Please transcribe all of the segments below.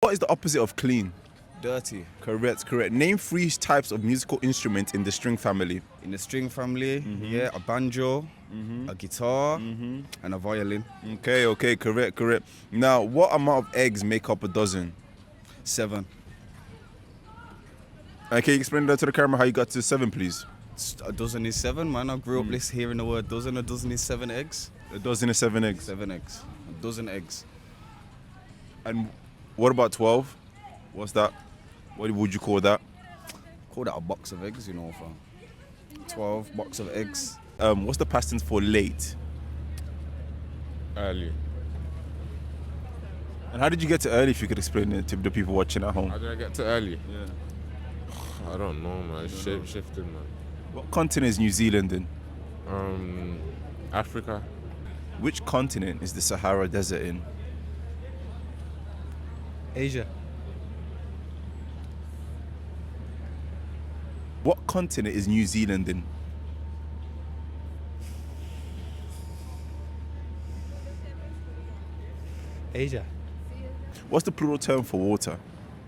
What is the opposite of clean? Dirty. Correct. Name 3 types of musical instruments in the string family. In the string family, yeah, a banjo, a guitar, and a violin. Okay, correct. Now, what amount of eggs make up a dozen? 7. Can you explain that to the camera how you got to 7, please? A dozen is 7, man. I grew up hearing the word dozen. A dozen is 7 eggs. A dozen is 7 eggs. 7 eggs. A dozen eggs. And what about 12? What's that? What would you call that? Call that a box of eggs, you know, fam. 12 box of eggs. What's the past tense for late? Early. And how did you get to early, if you could explain it to the people watching at home? How did I get to early? Yeah. I don't know, man. It's shape-shifting, man. What continent is New Zealand in? Africa. Which continent is the Sahara Desert in? Asia. What continent is New Zealand in? Asia. What's the plural term for water?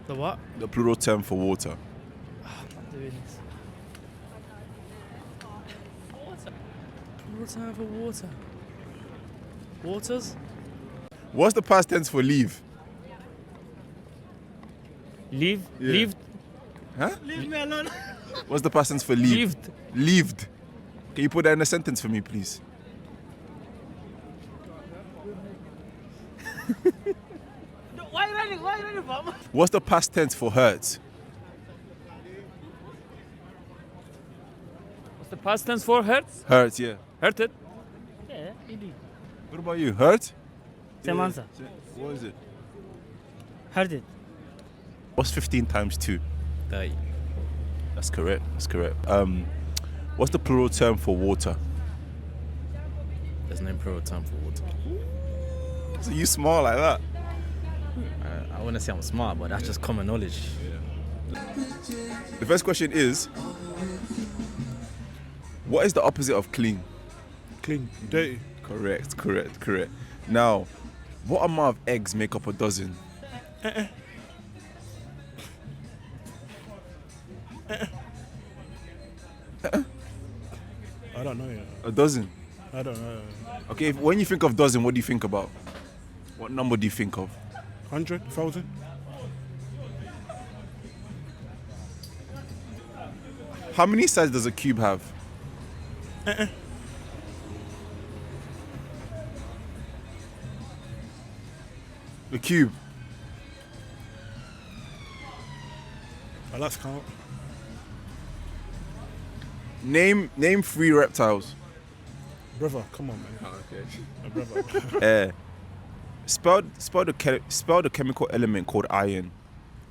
The what? The plural term for water. I'm doing this. Plural term for water. Waters? What's the past tense for leave? Leave? Yeah. Leaved? Huh? Leave me alone. What's the past tense for leave? Leaved. Leaved. Can you put that in a sentence for me, please? Why are you running, Mom? What's the past tense for hurt? What's the past tense for hurt? Hurt, yeah. Hurted? Yeah, indeed. What about you? Hurt? Same answer. What is it? Hurted. What's 15 times 2? 30. That's correct. What's the plural term for water? There's no plural term for water. So you smile like that? I wouldn't say I'm smart, but that's just common knowledge. The first question is, what is the opposite of clean? Clean. Dirty. Correct. Now, what amount of eggs make up a dozen? I don't know yet. A dozen. I don't know. Okay, when you think of dozen, what do you think about? What number do you think of? 100, 1,000? How many sides does a cube have? The cube. I like to count. Name 3 reptiles. Brother, come on, man. Okay. My brother. Spell the chemical element called iron.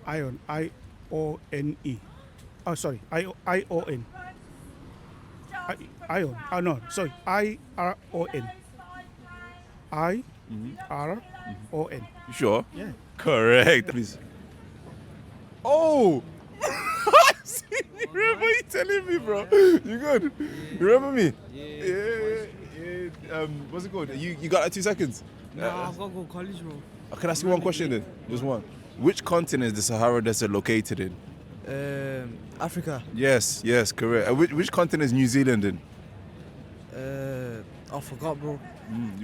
Iron. I-O-N-E. Oh, sorry. I-O-N. Iron. Oh, no. Sorry. I-R-O-N. I-R-O-N. You sure? Yeah. Correct. Please. Oh! You remember you telling me, bro? You good? You remember me? Yeah. What's it called? You got like 2 seconds? Nah, I've got to go college, bro. Can I ask you one question then? Just one. Which continent is the Sahara Desert located in? Africa. Yes, correct. Which continent is New Zealand in? I forgot, bro. You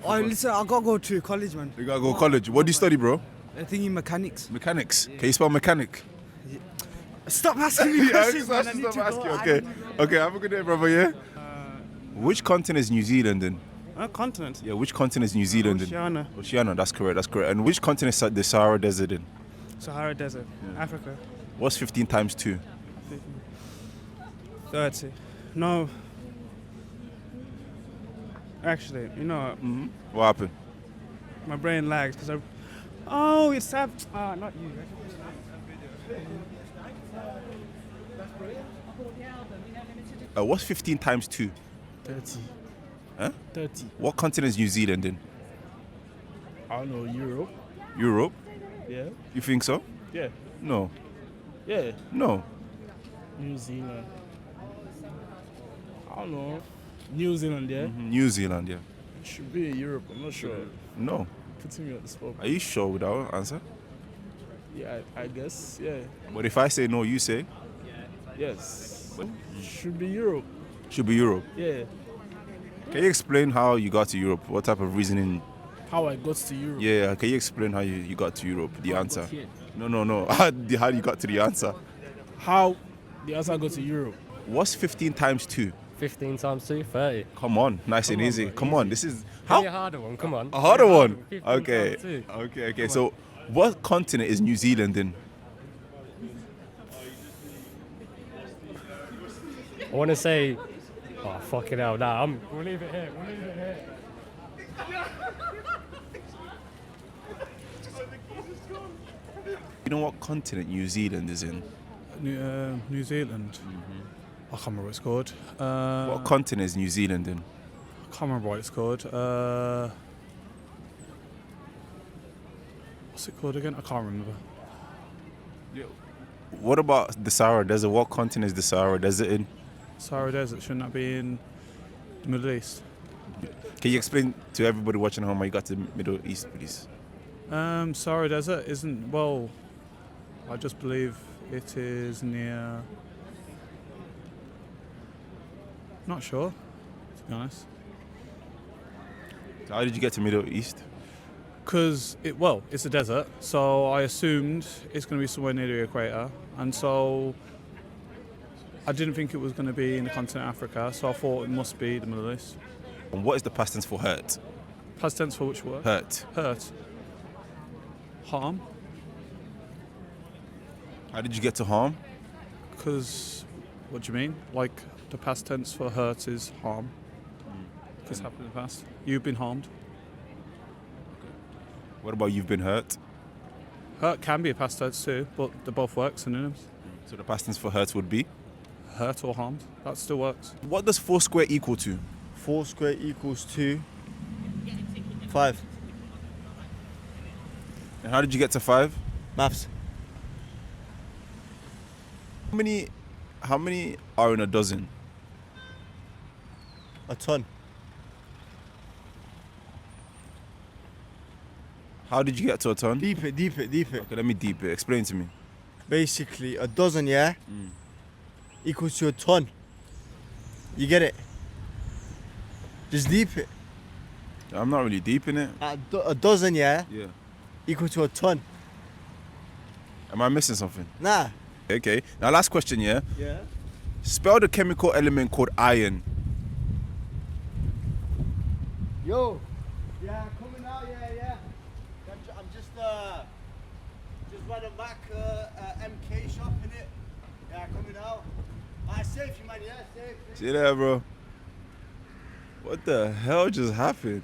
Oh, forgot. listen, I got to go to college, man. You gotta go to college. What do you study, bro? I think in mechanics. Mechanics. Can you spell mechanic? Stop asking me questions, man. I need to Stop go. asking. Okay, have a good day, brother, yeah? Which continent is New Zealand in? Continent. Yeah, which continent is New Zealand in? Oceania. Oceania, that's correct. And which continent is the Sahara Desert in? Sahara Desert. Africa. What's 15 times 2? 30. No. Actually, you know, What happened? my brain lags because I... Oh, it's that... not you. What's 15 times 2? 30. Huh? 30. What continent is New Zealand in? I don't know, Europe. Europe? Yeah. You think so? Yeah. No. Yeah. No. New Zealand. I don't know. New Zealand, yeah? New Zealand, yeah. It should be in Europe, I'm not sure. No. Putting me on the spot. Are you sure with our answer? Yeah, I guess. Yeah. But if I say no, you say Yes. Should be Europe. should be Europe. Yeah. Can you explain how you got to Europe? What type of reasoning? How I got to Europe. Yeah, can you explain how you got to Europe? The How I answer. got here. No. How you got to the answer? How the answer got to Europe. What's 15 times 2? 15 times 2, 30. Come on, nice and on, easy. bro, Come easy. on, this is Give how me a harder one, come on. a harder one. 15 Okay, times 2. okay. So, what continent is New Zealand in? I want to say, oh, fucking hell, nah, we'll leave it here, You know what continent New Zealand is in? New Zealand. I can't remember what it's called. What continent is New Zealand in? I can't remember what it's called. What's it called again? I can't remember. What about the Sahara Desert? What continent is the Sahara Desert in? Sahara Desert, shouldn't that be in the Middle East? Can you explain to everybody watching home how you got to the Middle East, please? Sahara Desert isn't, well, I just believe it is near. Not sure, to be honest. How did you get to Middle East? Because it's a desert, so I assumed it's going to be somewhere near the equator, and so I didn't think it was going to be in the continent of Africa, so I thought it must be the Middle East. And what is the past tense for hurt? Past tense for which word? Hurt. Hurt. Harm. How did you get to harm? Because, what do you mean? Like, the past tense for hurt is harm. This happened in the past. You've been harmed. What about you've been hurt? Hurt can be a past tense too, but they both work synonyms. So the past tense for hurt would be? Hurt or harmed. That still works. What does 4 square equal to? 4 square equals 2. 5. And how did you get to 5? Maths. How many are in a dozen? A ton. How did you get to a ton? Deep it. Okay, let me deep it. Explain to me. Basically, a dozen, yeah, equals to a ton. You get it? Just deep it. I'm not really deep in it. A dozen, yeah, Yeah. equal to a ton. Am I missing something? Nah. Okay. Now, last question, yeah? Yeah. Spell the chemical element called iron. Yo. Yeah, coming out. Yeah. I'm just by the Mac MK shop in it. Yeah, coming out. Safe you man. Yeah, safe. See you there, bro. What the hell just happened?